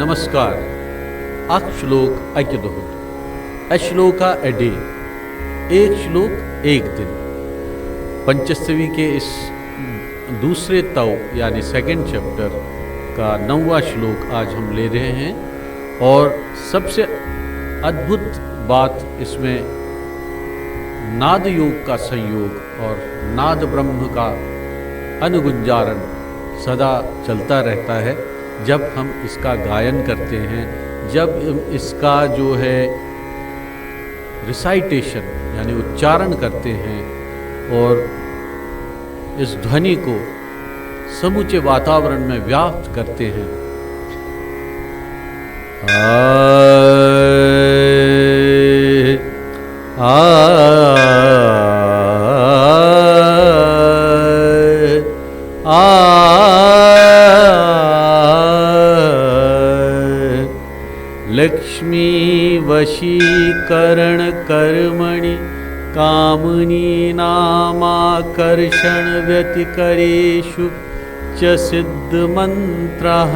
नमस्कार। अख श्लोक अक्य दोह अश्लोका ए डे, एक श्लोक एक दिन। पंचस्तवी के इस दूसरे तव यानी सेकंड चैप्टर का 9वां श्लोक आज हम ले रहे हैं। और सबसे अद्भुत बात इसमें नाद योग का संयोग और नाद ब्रह्म का अनुगुंजारण सदा चलता रहता है। जब हम इसका गायन करते हैं, जब इसका जो है रिसाइटेशन यानी उच्चारण करते हैं और इस ध्वनि को समूचे वातावरण में व्याप्त करते हैं। लक्ष्मी वशीकरण कर्मणि कामनी नामाकर्षण व्यतिकरेषु च सिद्धमन्त्रः।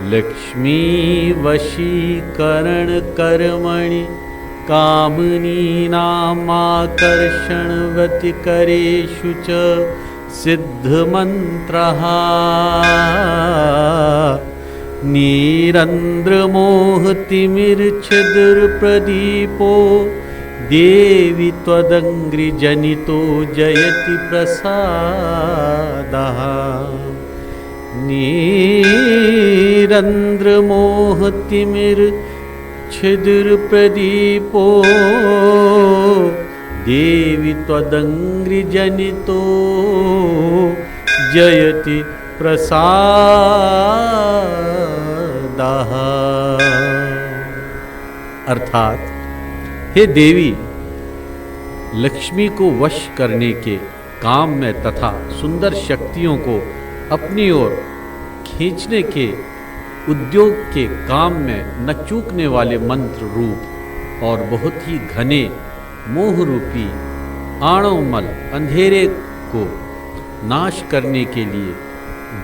लक्ष्मी वशीकरण कर्मणि कामनी नामाकर्षण व्यतिकरेषु च सिद्धमन्त्रः। नीरन्द्रमोहतिमिर्छिद्रप्रदीपो देवी त्वदङ्घ्रिजनितो जयति प्रसादः। नीरन्द्रमोहतिमिर्छिद्रप्रदीपो देवी त्वदङ्घ्रिजनितो जयति प्रसादः। अर्थात, हे देवी, लक्ष्मी को वश करने के काम में तथा सुंदर शक्तियों को अपनी ओर खींचने के उद्योग के काम में न चूकने वाले मंत्र रूप और बहुत ही घने मोह रूपी आणवमल अंधेरे को नाश करने के लिए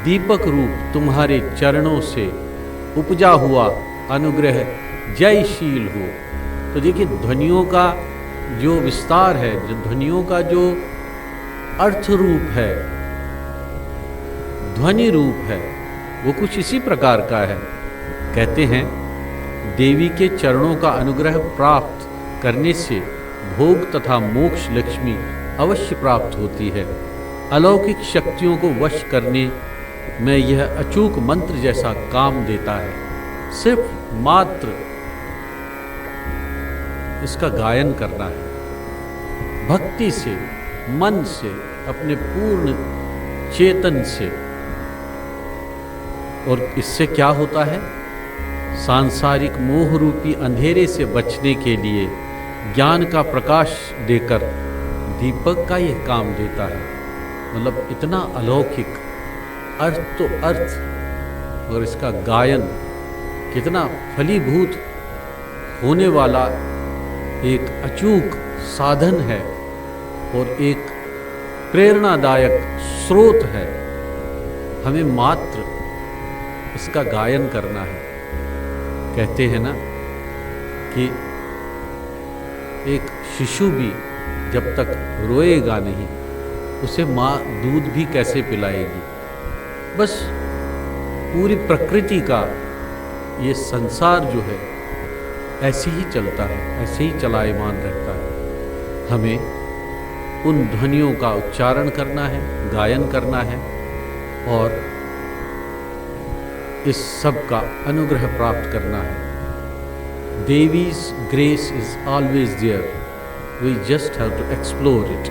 दीपक रूप तुम्हारे चरणों से उपजा हुआ अनुग्रह जयशील हो। तो देखिए, ध्वनियों का जो विस्तार है, जो ध्वनियों का जो अर्थ रूप है, ध्वनि रूप है, वो कुछ इसी प्रकार का है। कहते हैं, देवी के चरणों का अनुग्रह प्राप्त करने से भोग तथा मोक्ष लक्ष्मी अवश्य प्राप्त होती है। अलौकिक शक्तियों को वश करने में यह अचूक मंत्र जैसा काम देता है। सिर्फ मात्र इसका गायन करना है, भक्ति से, मन से, अपने पूर्ण चेतन से। और इससे क्या होता है? सांसारिक मोह रूपी अंधेरे से बचने के लिए ज्ञान का प्रकाश देकर दीपक का यह काम देता है। मतलब इतना अलौकिक अर्थ तो अर्थ, और इसका गायन कितना फलीभूत होने वाला एक अचूक साधन है और एक प्रेरणादायक स्रोत है। हमें मात्र इसका गायन करना है। कहते हैं ना कि एक शिशु भी जब तक रोएगा नहीं, उसे माँ दूध भी कैसे पिलाएगी। बस पूरी प्रकृति का ये संसार जो है ऐसे ही चलता है, ऐसे ही चलायमान रहता है। हमें उन ध्वनियों का उच्चारण करना है, गायन करना है और इस सब का अनुग्रह प्राप्त करना है। देवी's grace is always there. We just have to explore it.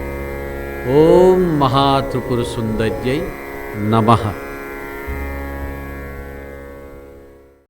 ओम महात्रिपुर सुंदर्यै नमः।